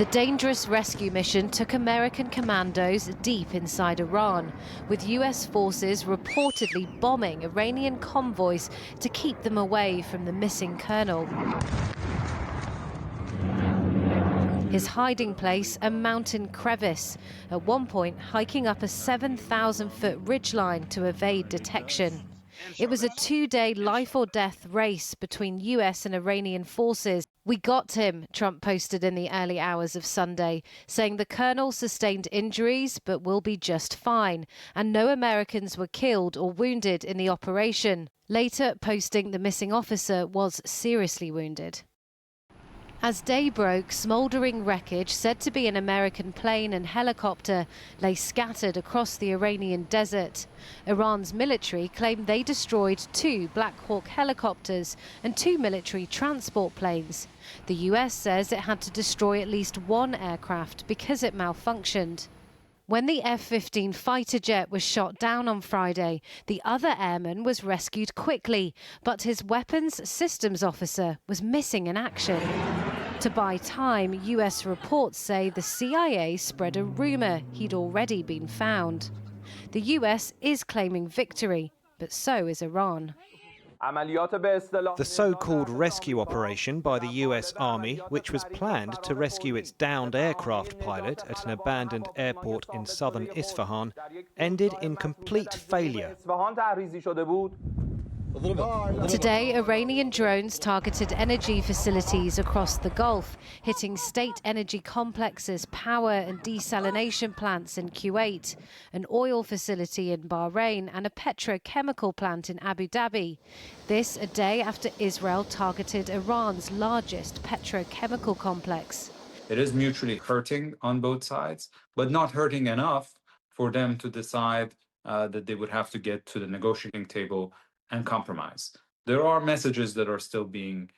The dangerous rescue mission took American commandos deep inside Iran, with US forces reportedly bombing Iranian convoys to keep them away from the missing colonel. His hiding place, a mountain crevice, at one point hiking up a 7,000-foot ridgeline to evade detection. It was a two-day life-or-death race between US and Iranian forces. "We got him," Trump posted in the early hours of Sunday, saying the colonel sustained injuries but will be just fine, and no Americans were killed or wounded in the operation. Later posting the missing officer was seriously wounded. As day broke, smouldering wreckage, said to be an American plane and helicopter, lay scattered across the Iranian desert. Iran's military claimed they destroyed 2 Black Hawk helicopters and 2 military transport planes. The US says it had to destroy at least 1 aircraft because it malfunctioned. When the F-15 fighter jet was shot down on Friday, the other airman was rescued quickly, but his weapons systems officer was missing in action. To buy time, US reports say the CIA spread a rumor he'd already been found. The US is claiming victory, but so is Iran. The so-called rescue operation by the US Army, which was planned to rescue its downed aircraft pilot at an abandoned airport in southern Isfahan, ended in complete failure. Today, Iranian drones targeted energy facilities across the Gulf, hitting state energy complexes, power and desalination plants in Kuwait, an oil facility in Bahrain and a petrochemical plant in Abu Dhabi. This a day after Israel targeted Iran's largest petrochemical complex. It is mutually hurting on both sides, but not hurting enough for them to decide that they would have to get to the negotiating table and compromise. There are messages that are still being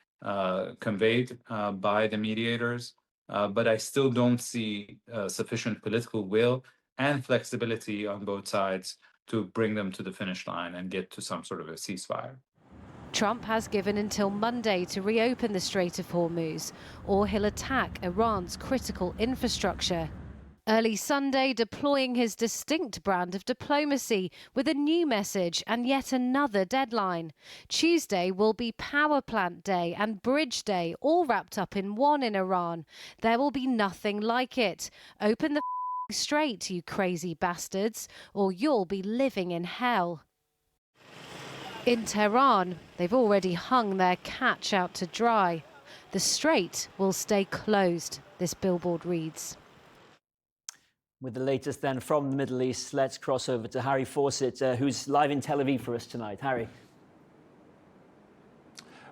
conveyed by the mediators, but I still don't see sufficient political will and flexibility on both sides to bring them to the finish line and get to some sort of a ceasefire. Trump has given until Monday to reopen the Strait of Hormuz, or he'll attack Iran's critical infrastructure. Early Sunday, deploying his distinct brand of diplomacy with a new message and yet another deadline. Tuesday will be Power Plant Day and Bridge Day, all wrapped up in one in Iran. There will be nothing like it. Open the strait, you crazy bastards, or you'll be living in hell. In Tehran, they've already hung their catch out to dry. The strait will stay closed, this billboard reads. With the latest then from the Middle East, let's cross over to Harry Fawcett, who's live in Tel Aviv for us tonight. Harry.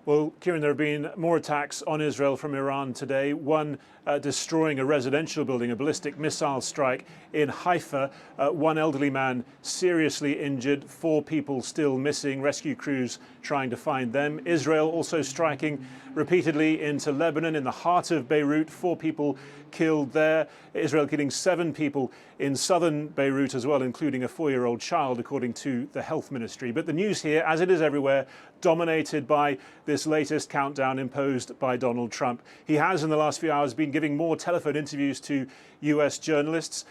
Well, Kieran, there have been more attacks on Israel from Iran today. One destroying a residential building, a ballistic missile strike in Haifa. One elderly man seriously injured, 4 people still missing, rescue crews trying to find them. Israel also striking repeatedly into Lebanon, in the heart of Beirut, 4 people killed there. Israel killing 7 people in southern Beirut as well, including a 4-year-old child, according to the health ministry. But the news here, as it is everywhere, dominated by this latest countdown imposed by Donald Trump. He has, in the last few hours, been giving more telephone interviews to US journalists,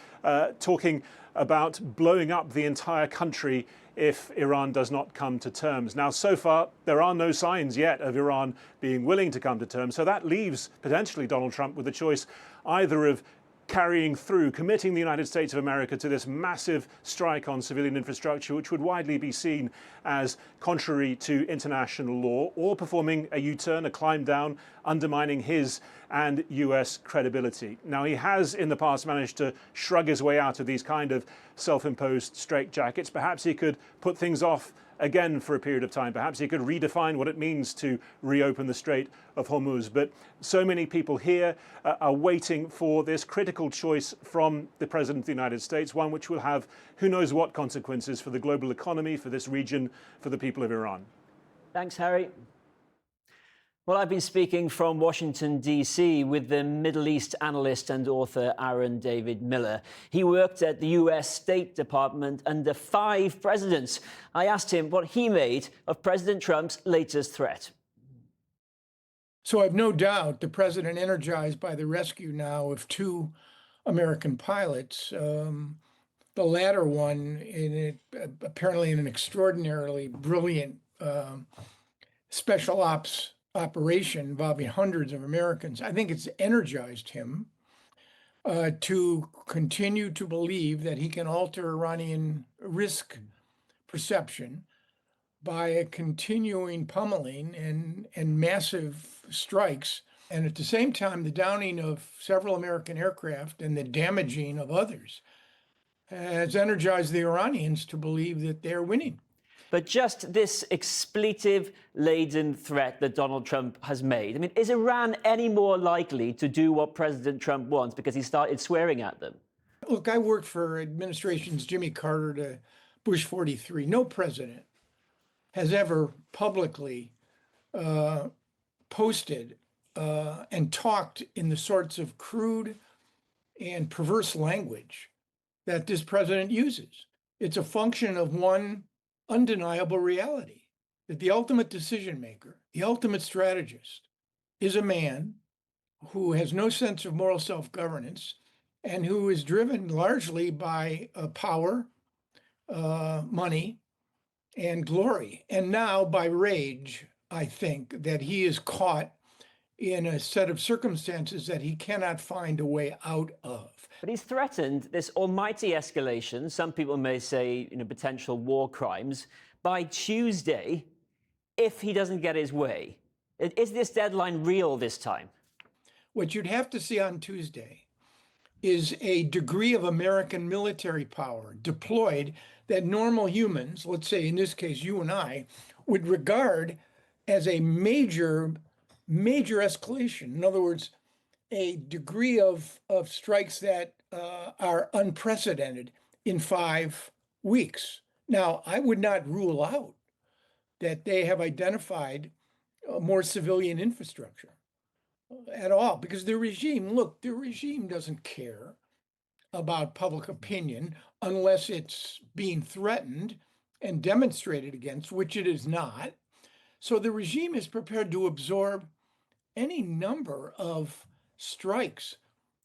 talking about blowing up the entire country if Iran does not come to terms. Now, so far, there are no signs yet of Iran being willing to come to terms. So that leaves potentially Donald Trump with the choice either of carrying through, committing the United States of America to this massive strike on civilian infrastructure, which would widely be seen as contrary to international law, or performing a U-turn, a climb down, undermining his and US credibility. Now, he has in the past managed to shrug his way out of these kind of self-imposed straitjackets. Perhaps he could put things off again for a period of time. Perhaps he could redefine what it means to reopen the Strait of Hormuz. But so many people here are waiting for this critical choice from the President of the United States, one which will have who knows what consequences for the global economy, for this region, for the people of Iran. Thanks, Harry. Well, I've been speaking from Washington, D.C. with the Middle East analyst and author Aaron David Miller. He worked at the U.S. State Department under 5 presidents. I asked him what he made of President Trump's latest threat. So I've no doubt the president, energized by the rescue now of two American pilots, the latter one apparently in an extraordinarily brilliant special ops operation involving hundreds of Americans. I think it's energized him to continue to believe that he can alter Iranian risk perception by a continuing pummeling and massive strikes. And at the same time, the downing of several American aircraft and the damaging of others has energized the Iranians to believe that they're winning. But just this expletive-laden threat that Donald Trump has made, I mean, is Iran any more likely to do what President Trump wants because he started swearing at them? Look, I worked for administrations Jimmy Carter to Bush 43. No president has ever publicly posted and talked in the sorts of crude and perverse language that this president uses. It's a function of one undeniable reality, that the ultimate decision maker, the ultimate strategist, is a man who has no sense of moral self-governance and who is driven largely by power, money, and glory, and now by rage. I think that he is caught in a set of circumstances that he cannot find a way out of. But he's threatened this almighty escalation, some people may say, potential war crimes, by Tuesday, if he doesn't get his way. Is this deadline real this time? What you'd have to see on Tuesday is a degree of American military power deployed that normal humans, let's say in this case you and I, would regard as a major escalation. In other words, a degree of strikes that are unprecedented in 5 weeks. Now, I would not rule out that they have identified more civilian infrastructure at all, because the regime doesn't care about public opinion unless it's being threatened and demonstrated against, which it is not. So the regime is prepared to absorb any number of strikes.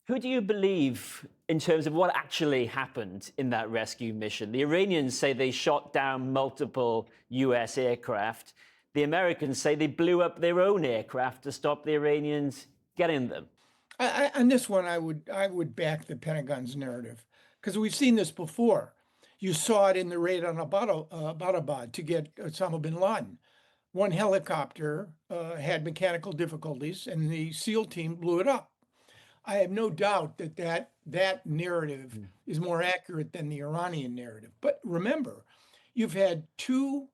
Who do you believe in terms of what actually happened in that rescue mission? The Iranians say they shot down multiple US aircraft. The Americans say they blew up their own aircraft to stop the Iranians getting them. On this one, I would back the Pentagon's narrative, because we've seen this before. You saw it in the raid on Abbottabad to get Osama bin Laden. One helicopter had mechanical difficulties, and the SEAL team blew it up. I have no doubt that narrative is more accurate than the Iranian narrative. But remember, you've had two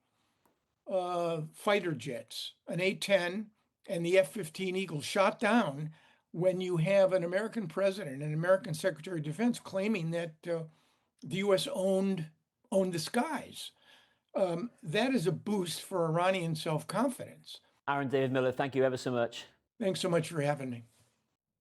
fighter jets, an A-10 and the F-15 Eagle, shot down when you have an American president and American Secretary of Defense claiming that the U.S. owned the skies. That is a boost for Iranian self-confidence. Aaron David Miller, thank you ever so much. Thanks so much for having me.